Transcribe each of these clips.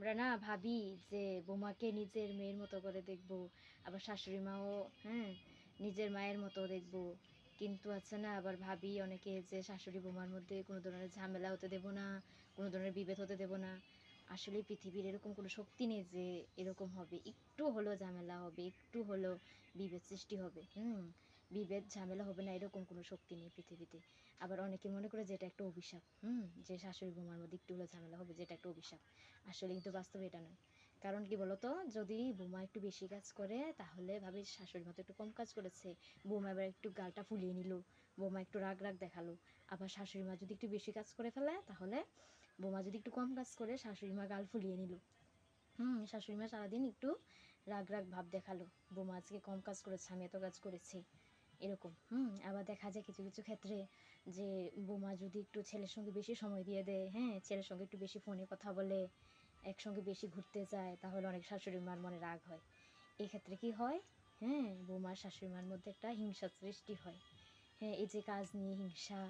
আমরা না ভাবি যে বৌমাকে নিজের মেয়ের মতো করে দেখব, আবার শাশুড়ি মাও হ্যাঁ নিজের মায়ের মতো দেখব। কিন্তু আছে না, আবার ভাবি অনেকে যে শাশুড়ি বৌমার মধ্যে কোনো ধরনের ঝামেলা হতে দেব না, কোনো ধরনের বিভেদ হতে দেব না। আসলে পৃথিবীর এরকম কোনো শক্তি নেই যে এরকম হবে। একটু হলেও ঝামেলা হবে, একটু হলেও বিভেদ সৃষ্টি হবে। বিভেদ ঝামেলা হবে না, এরকম কোনো শক্তি নেই পৃথিবীতে। আবার অনেকে মনে করে যে এটা একটা অভিশাপ, যে শাশুড়ি বৌমার মধ্যে একটু হলেও ঝামেলা হবে, যেটা একটা অভিশাপ। আসলে কিন্তু বাস্তবে এটা নয়। কারণ কি বলতো, যদি বৌমা একটু বেশি কাজ করে তাহলে ভাবি শাশুড়ি মা তো একটু কম কাজ করেছে, বৌমা এবার একটু গালটা ফুলিয়ে নিল, বৌমা একটু রাগ রাগ দেখালো। আবার শাশুড়ি মা যদি একটু বেশি কাজ করে ফেলে তাহলে বৌমা যদি একটু কম কাজ করে শাশুড়ি মা গাল ফুলিয়ে নিল। শাশুড়ি মা সারাদিন একটু রাগ রাগ ভাব দেখালো, বৌমা আজকে কম কাজ করেছে, আমি এত কাজ করেছি, এরকম। আবার দেখা যায় কিছু কিছু ক্ষেত্রে যে বৌমা যদি একটু ছেলের সঙ্গে বেশি সময় দিয়ে দেয়, ছেলের সঙ্গে একটু বেশি ফোনে কথা বলে, একসঙ্গে বেশি ঘুরতে যায়, তাহলে অনেক শাশুড়ি মার মনে রাগ হয়। এক্ষেত্রে কি হয়, বৌমার শাশুড়ি মার মধ্যে একটা হিংসা সৃষ্টি হয়। এই যে কাজ নিয়ে হিংসা,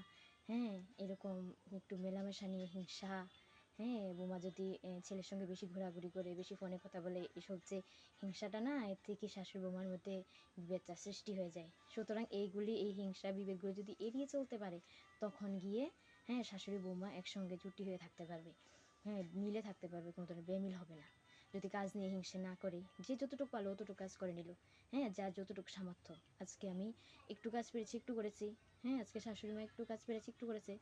এরকম একটু মেলামেশা নিয়ে হিংসা, বৌমা যদি ছেলের সঙ্গে বেশি ঘোরাঘুরি করে, বেশি ফোনে কথা বলে, এসব যে হিংসাটা না, এর থেকে শাশুড়ি বৌমার মধ্যে বিভেদটা সৃষ্টি হয়ে যায়। সুতরাং এই হিংসা বিভেদগুলো যদি এড়িয়ে চলতে পারে, তখন গিয়ে শাশুড়ি বৌমা একসঙ্গে জুটি হয়ে থাকতে পারবে, মিলে থাকতে পারবে, কোনো ধরনের বেমিল হবে না। যদি কাজ নিয়ে হিংসে না করে, যে যতটুকু পারলো অতটুকু কাজ করে নিল, যার যতটুকু সামর্থ্য। আজকে আমি একটু কাজ পেরেছি, একটু করেছি, আজকে শাশুড়ি মা একটু কাজ পেরেছি, একটু করেছে,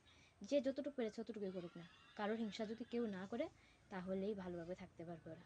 যে যতটুকু পেরেছে ততটুকুই করুক না। কারোর হিংসা যদি কেউ না করে, তাহলেই ভালোভাবে থাকতে পারবে ওরা।